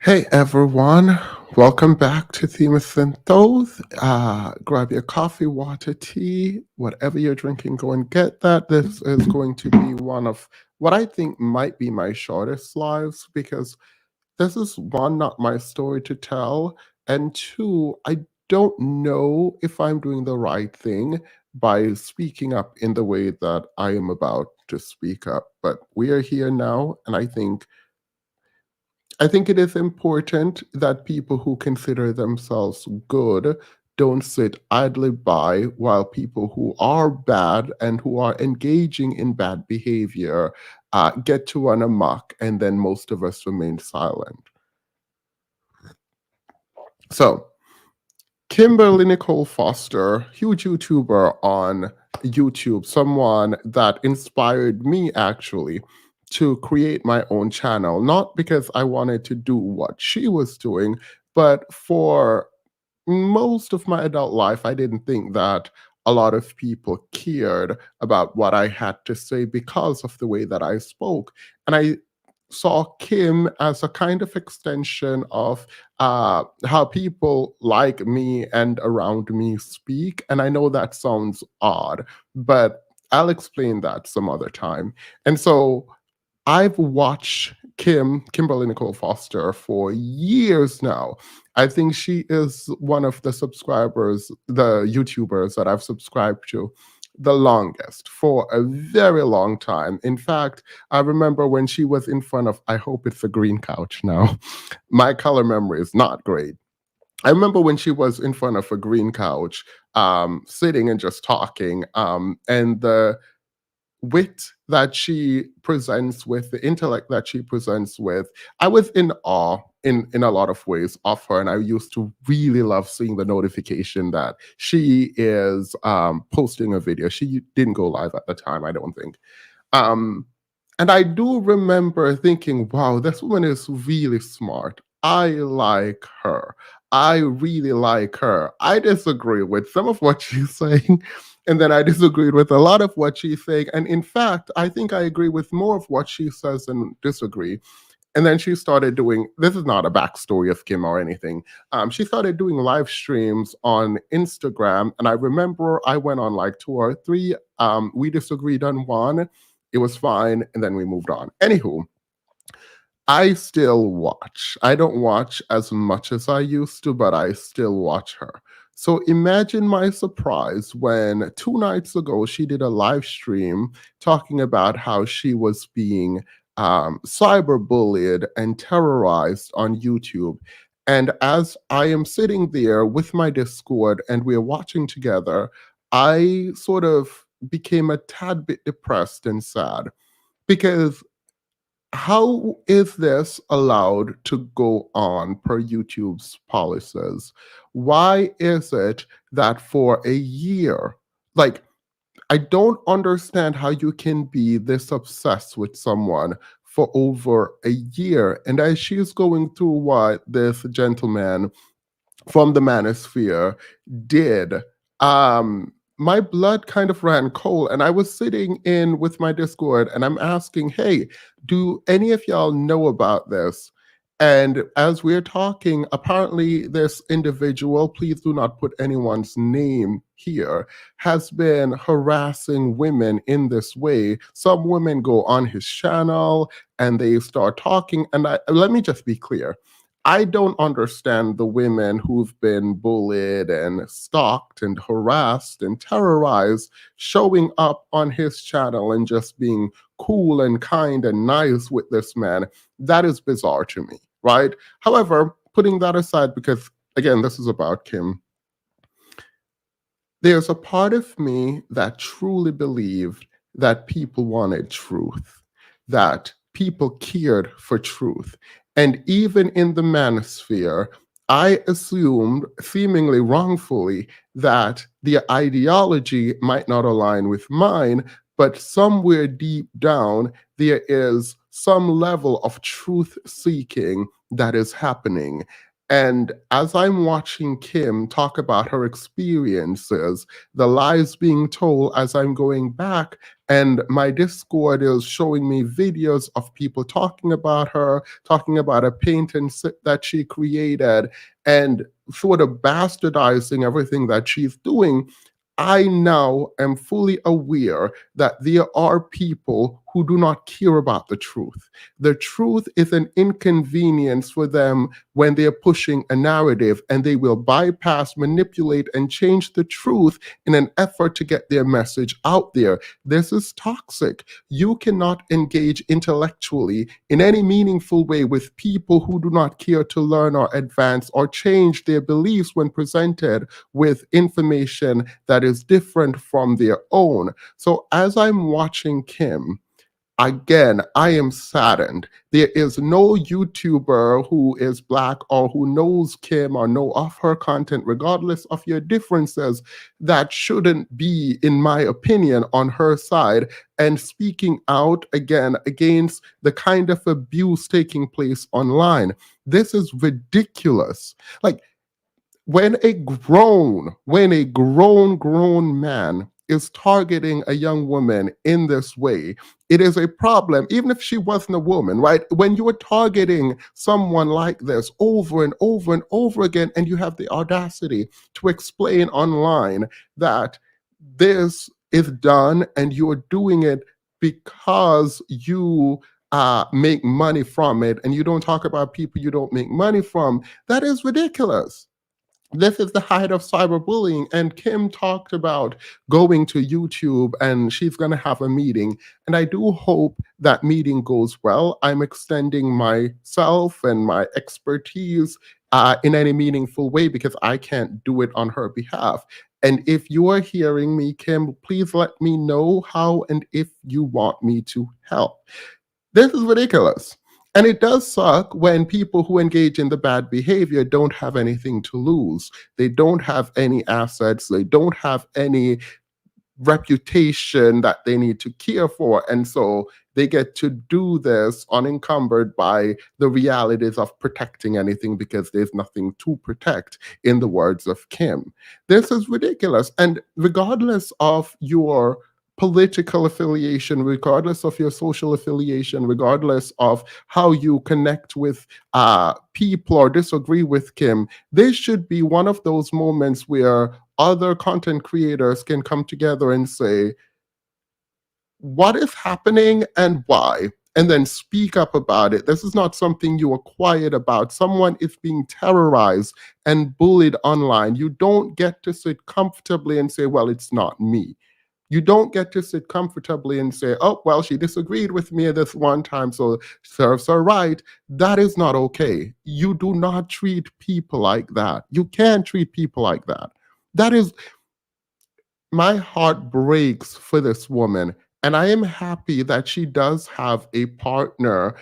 Hey everyone, welcome back to Themis and Those. Grab your coffee, water, tea, whatever you're drinking, go and get that. This is going to be one of what I think might be my shortest lives because this is one, not my story to tell, and two, I don't know if I'm doing the right thing by speaking up in the way that I am about to speak up. But we are here now, and I think it is important that people who consider themselves good don't sit idly by while people who are bad and who are engaging in bad behavior get to run amok, and then most of us remain silent. So, Kimberly Nicole Foster, huge YouTuber on YouTube, someone that inspired me actually to create my own channel, not because I wanted to do what she was doing, but for most of my adult life, I didn't think that a lot of people cared about what I had to say because of the way that I spoke. And I saw Kim as a kind of extension of how people like me and around me speak. And I know that sounds odd, but I'll explain that some other time. And so I've watched Kimberly Nicole Foster for years now. I think she is one of the YouTubers that I've subscribed to the longest for a very long time. In fact, I remember when she was in front of, I hope it's a green couch now. My color memory is not great. I remember when she was in front of a green couch, sitting and just talking, and the wit that she presents with, the intellect that she presents with, I was in awe in a lot of ways of her. And I used to really love seeing the notification that she is posting a video. She didn't go live at the time, I don't think. Um, and I do remember thinking, wow, this woman is really smart. I like her. I really like her. I disagree with some of what she's saying. And then I disagreed with a lot of what she's saying. And in fact, I think I agree with more of what she says than disagree. And then she started doing, this is not a backstory of Kim or anything. She started doing live streams on Instagram. And I remember I went on like two or three. We disagreed on one. It was fine. And then we moved on. Anywho, I still watch. I don't watch as much as I used to, but I still watch her. So imagine my surprise when 2 nights ago she did a live stream talking about how she was being cyberbullied and terrorized on YouTube. And as I am sitting there with my Discord and we're watching together, I sort of became a tad bit depressed and sad because how is this allowed to go on per YouTube's policies? Why is it that for a year, like, I don't understand how you can be this obsessed with someone for over a year. And as she's going through what this gentleman from the manosphere did, my blood kind of ran cold. And I was sitting in with my Discord and I'm asking, hey, do any of y'all know about this? And as we're talking, apparently this individual, please do not put anyone's name here, has been harassing women in this way. Some women go on his channel and they start talking. And let me just be clear. I don't understand the women who've been bullied and stalked and harassed and terrorized showing up on his channel and just being cool and kind and nice with this man. That is bizarre to me, right? However, putting that aside, because again, this is about Kim, there's a part of me that truly believed that people wanted truth, that people cared for truth. And even in the manosphere, I assumed, seemingly wrongfully, that the ideology might not align with mine, but somewhere deep down, there is some level of truth seeking that is happening. And as I'm watching Kim talk about her experiences, the lies being told as I'm going back, and my Discord is showing me videos of people talking about her, talking about a painting that she created, and sort of bastardizing everything that she's doing. I now am fully aware that there are people who do not care about the truth. The truth is an inconvenience for them when they're pushing a narrative, and they will bypass, manipulate, and change the truth in an effort to get their message out there. This is toxic. You cannot engage intellectually in any meaningful way with people who do not care to learn or advance or change their beliefs when presented with information that is different from their own. So as I'm watching Kim, again, I am saddened. There is no YouTuber who is Black or who knows Kim or know of her content, regardless of your differences, that shouldn't be, in my opinion, on her side and speaking out again against the kind of abuse taking place online. This is ridiculous. Like, when a grown man is targeting a young woman in this way, it is a problem, even if she wasn't a woman, right? When you are targeting someone like this over and over and over again, and you have the audacity to explain online that this is done and you're doing it because you make money from it, and you don't talk about people you don't make money from, that is ridiculous. This is the height of cyberbullying. And Kim talked about going to YouTube and she's going to have a meeting. And I do hope that meeting goes well. I'm extending myself and my expertise in any meaningful way because I can't do it on her behalf. And if you are hearing me, Kim, please let me know how and if you want me to help. This is ridiculous. And it does suck when people who engage in the bad behavior don't have anything to lose. They don't have any assets. They don't have any reputation that they need to care for. And so they get to do this unencumbered by the realities of protecting anything because there's nothing to protect, in the words of Kim. This is ridiculous. And regardless of your political affiliation, regardless of your social affiliation, regardless of how you connect with people or disagree with Kim, this should be one of those moments where other content creators can come together and say, what is happening and why? And then speak up about it. This is not something you are quiet about. Someone is being terrorized and bullied online. You don't get to sit comfortably and say, well, it's not me. You don't get to sit comfortably and say, oh, well, she disagreed with me this one time, so serves her right. That is not okay. You do not treat people like that. You can't treat people like that. That is, my heart breaks for this woman. And I am happy that she does have a partner,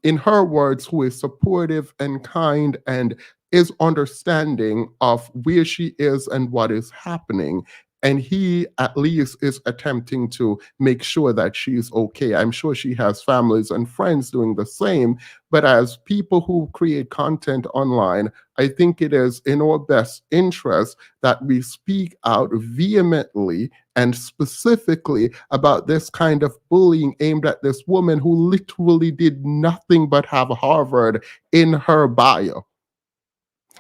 in her words, who is supportive and kind and is understanding of where she is and what is happening. And he at least is attempting to make sure that she's okay. I'm sure she has families and friends doing the same. But as people who create content online, I think it is in our best interest that we speak out vehemently and specifically about this kind of bullying aimed at this woman who literally did nothing but have Harvard in her bio.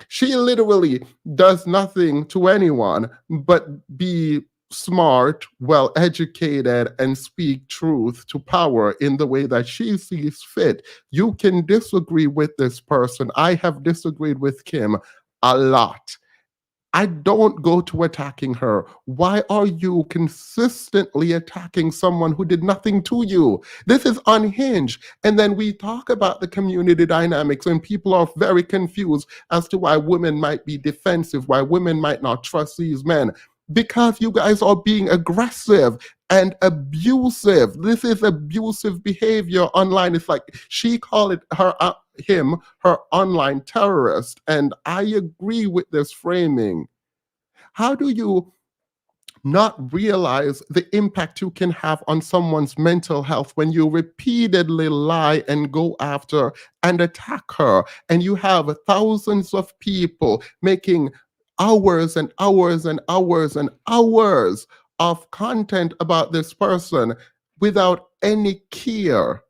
She literally does nothing to anyone but be smart, well educated, and speak truth to power in the way that she sees fit. You can disagree with this person. I have disagreed with Kim a lot. I don't go to attacking her. Why are you consistently attacking someone who did nothing to you? This is unhinged. And then we talk about the community dynamics, and people are very confused as to why women might be defensive, why women might not trust these men. Because you guys are being aggressive and abusive. This is abusive behavior online. It's like she called it him her online terrorist, and I agree with this framing. How do you not realize the impact you can have on someone's mental health when you repeatedly lie and go after and attack her. And you have thousands of people making hours and hours and hours and hours of content about this person without any care.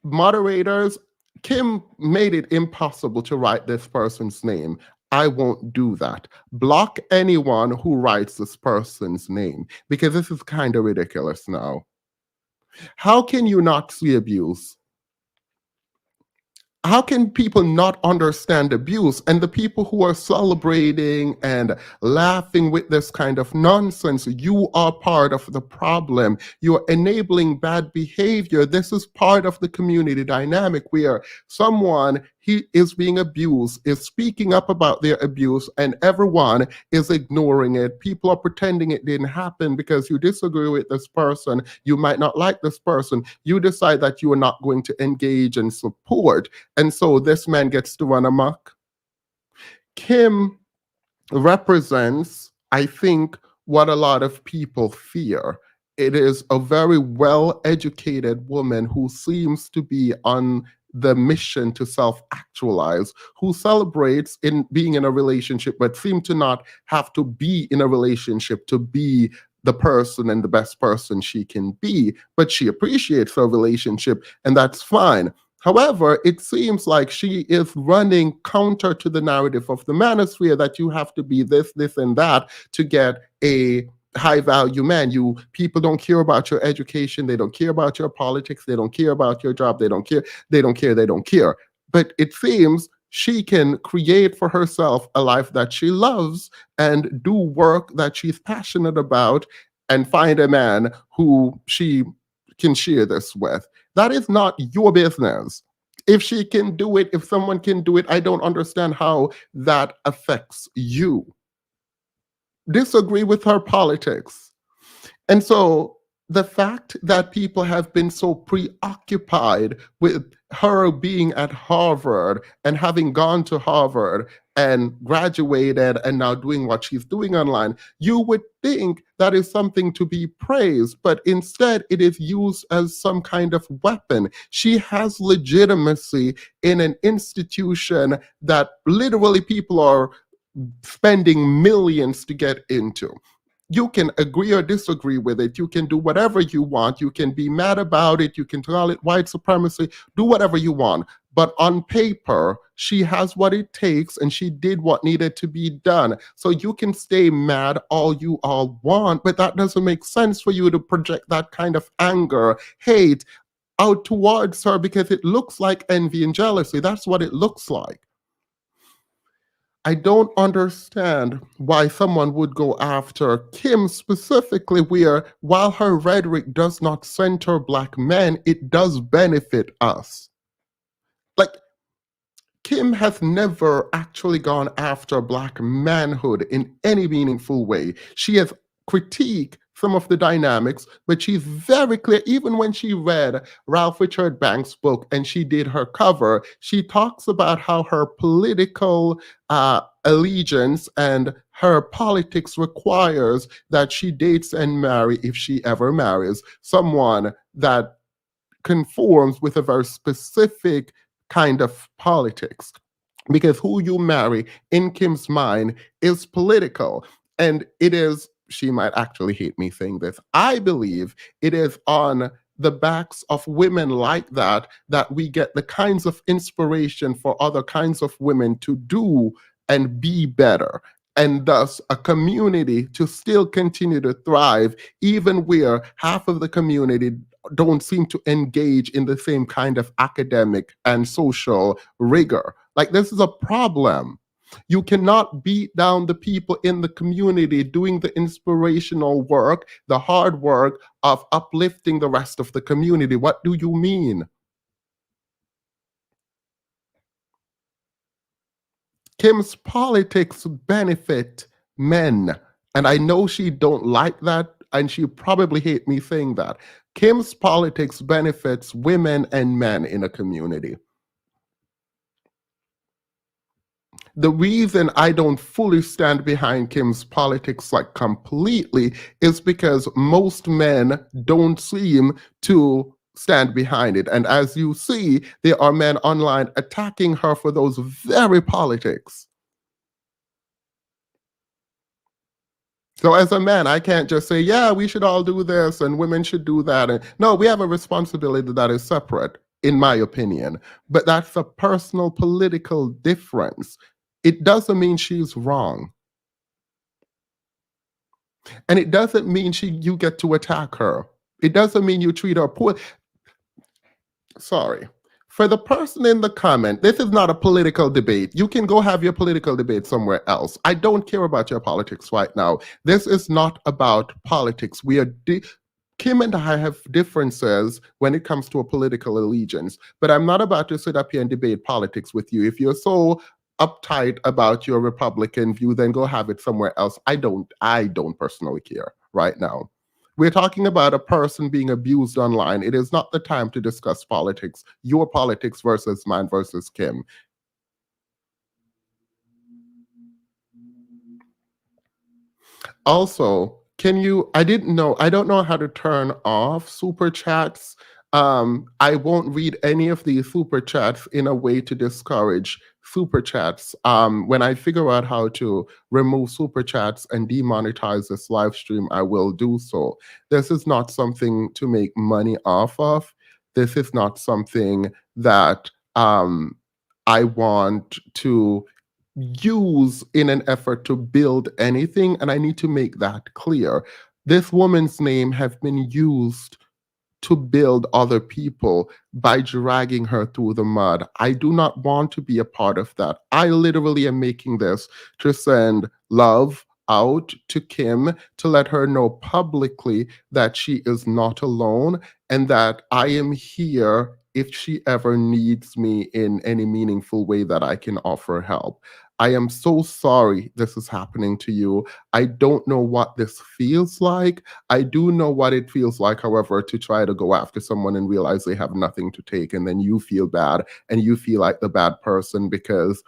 Moderators, Kim made it impossible to write this person's name. I won't do that. Block anyone who writes this person's name because this is kind of ridiculous now. How can you not see abuse? How can people not understand abuse? And the people who are celebrating and laughing with this kind of nonsense, you are part of the problem. You're enabling bad behavior. This is part of the community dynamic where someone he is being abused, is speaking up about their abuse, and everyone is ignoring it. People are pretending it didn't happen because you disagree with this person. You might not like this person. You decide that you are not going to engage and support. And so this man gets to run amok. Kim represents, I think, what a lot of people fear. It is a very well educated woman who seems to be on the mission to self actualize, who celebrates in being in a relationship, but seem to not have to be in a relationship to be the person and the best person she can be. But she appreciates her relationship, and that's fine. However, it seems like she is running counter to the narrative of the manosphere that you have to be this, this, and that to get a high value man. You people don't care about your education, they don't care about your politics, they don't care about your job, they don't care, they don't care, they don't care. But it seems she can create for herself a life that she loves and do work that she's passionate about and find a man who she can share this with. That is not your business. If she can do it, if someone can do it, I don't understand how that affects you. Disagree with her politics. And so the fact that people have been so preoccupied with her being at Harvard and having gone to Harvard and graduated and now doing what she's doing online, you would think that is something to be praised, but instead it is used as some kind of weapon. She has legitimacy in an institution that literally people are spending millions to get into. You can agree or disagree with it. You can do whatever you want. You can be mad about it. You can call it white supremacy. Do whatever you want. But on paper, she has what it takes and she did what needed to be done. So you can stay mad all you all want, but that doesn't make sense for you to project that kind of anger, hate out towards her because it looks like envy and jealousy. That's what it looks like. I don't understand why someone would go after Kim specifically, where while her rhetoric does not center Black men, it does benefit us. Like, Kim has never actually gone after Black manhood in any meaningful way. She has critiqued some of the dynamics, but she's very clear. Even when she read Ralph Richard Banks' book and she did her cover, she talks about how her political allegiance and her politics requires that she dates and marry, if she ever marries, someone that conforms with a very specific kind of politics. Because who you marry in Kim's mind is political. And it is, she might actually hate me saying this, I believe it is on the backs of women like that that we get the kinds of inspiration for other kinds of women to do and be better. And thus, a community to still continue to thrive, even where half of the community don't seem to engage in the same kind of academic and social rigor. Like, this is a problem. You cannot beat down the people in the community doing the inspirational work, the hard work of uplifting the rest of the community. What do you mean? Kim's politics benefit men. And I know she don't like that, and she probably hate me saying that. Kim's politics benefits women and men in a community. The reason I don't fully stand behind Kim's politics like completely is because most men don't seem to stand behind it. And as you see, there are men online attacking her for those very politics. So as a man, I can't just say, yeah, we should all do this and women should do that. And no, we have a responsibility that is separate, in my opinion. But that's a personal political difference. It doesn't mean she's wrong. And it doesn't mean you get to attack her. It doesn't mean you treat her poor. Sorry. For the person in the comment, this is not a political debate. You can go have your political debate somewhere else. I don't care about your politics right now. This is not about politics. Kim and I have differences when it comes to a political allegiance, but I'm not about to sit up here and debate politics with you. If you're so uptight about your Republican view, then go have it somewhere else. I don't personally care right now. We're talking about a person being abused online. It is not the time to discuss politics, your politics versus mine versus Kim. Also, I don't know how to turn off super chats. I won't read any of these super chats in a way to discourage super chats. When I figure out how to remove super chats and demonetize this live stream, I will do so. This is not something to make money off of. This is not something that I want to use in an effort to build anything, and I need to make that clear. This woman's name have been used to build other people by dragging her through the mud. I do not want to be a part of that. I literally am making this to send love out to Kim, to let her know publicly that she is not alone and that I am here if she ever needs me in any meaningful way that I can offer help. I am so sorry this is happening to you. I don't know what this feels like. I do know what it feels like, however, to try to go after someone and realize they have nothing to take, and then you feel bad and you feel like the bad person because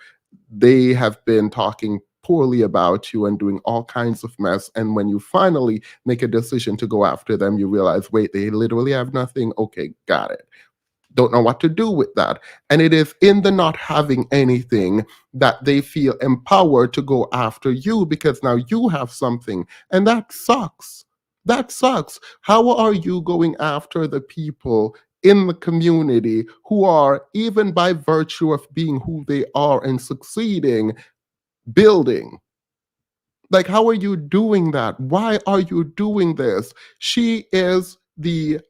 they have been talking poorly about you and doing all kinds of mess. And when you finally make a decision to go after them, you realize, wait, they literally have nothing. Okay, got it. Don't know what to do with that. And it is in the not having anything that they feel empowered to go after you because now you have something. And that sucks. That sucks. How are you going after the people in the community who are, even by virtue of being who they are and succeeding, building? Like, how are you doing that? Why are you doing this? She is the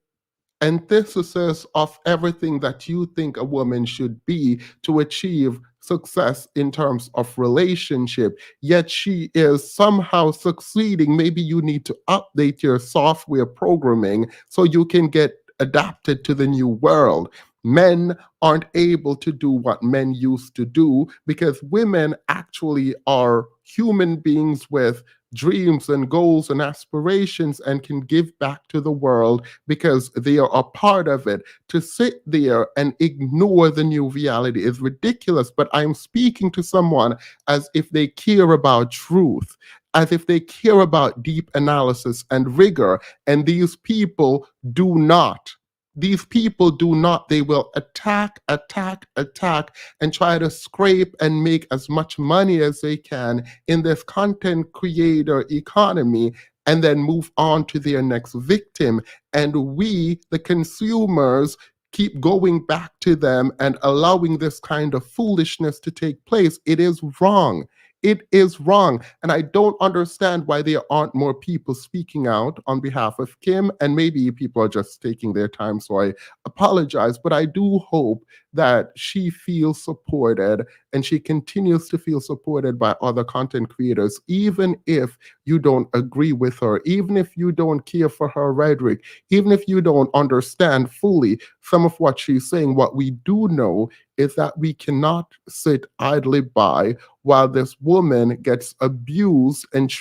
antithesis of everything that you think a woman should be to achieve success in terms of relationship, yet she is somehow succeeding. Maybe you need to update your software programming so you can get adapted to the new world. Men aren't able to do what men used to do because women actually are human beings with dreams and goals and aspirations and can give back to the world because they are a part of it. To sit there and ignore the new reality is ridiculous. But I'm speaking to someone as if they care about truth, as if they care about deep analysis and rigor. And these people do not. These people do not. They will attack, attack, attack, and try to scrape and make as much money as they can in this content creator economy and then move on to their next victim. And we, the consumers, keep going back to them and allowing this kind of foolishness to take place. It is wrong. It is wrong. And I don't understand why there aren't more people speaking out on behalf of Kim. And maybe people are just taking their time. So I apologize. But I do hope that she feels supported and she continues to feel supported by other content creators, even if you don't agree with her, even if you don't care for her rhetoric, even if you don't understand fully some of what she's saying. What we do know is that we cannot sit idly by while this woman gets abused and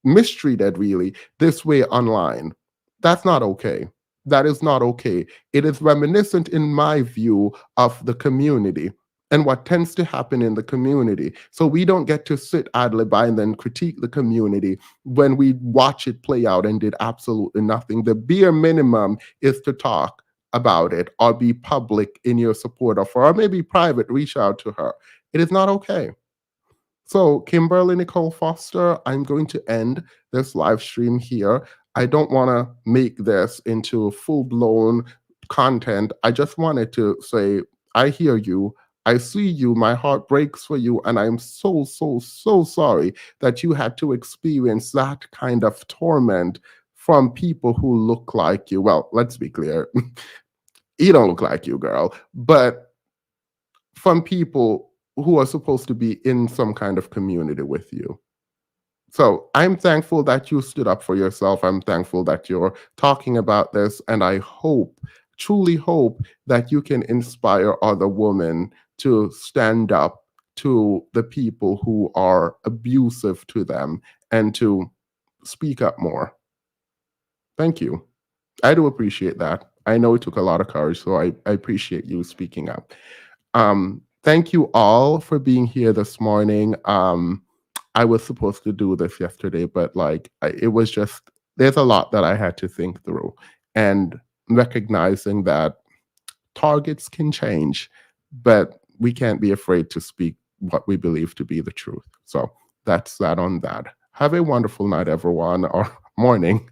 mistreated really, this way online. That's not okay. That is not okay. It is reminiscent, in my view, of the community. and what tends to happen in the community. So we don't get to sit idly by and then critique the community when we watch it play out and did absolutely nothing. The bare minimum is to talk about it or be public in your support of her, or maybe private, reach out to her. It is not okay. So, Kimberly Nicole Foster, I'm going to end this live stream here. I don't want to make this into full blown content. I just wanted to say, I hear you. I see you. My heart breaks for you. And I'm so, so, so sorry that you had to experience that kind of torment from people who look like you. Well, let's be clear. You don't look like you, girl. But from people who are supposed to be in some kind of community with you. So I'm thankful that you stood up for yourself. I'm thankful that you're talking about this. And I hope, truly hope, that you can inspire other women to stand up to the people who are abusive to them and to speak up more. Thank you. I do appreciate that. I know it took a lot of courage, so I appreciate you speaking up. Thank you all for being here this morning. I was supposed to do this yesterday, but like it was just there's a lot that I had to think through, and recognizing that targets can change, but we can't be afraid to speak what we believe to be the truth. So that's that on that. Have a wonderful night, everyone, or morning.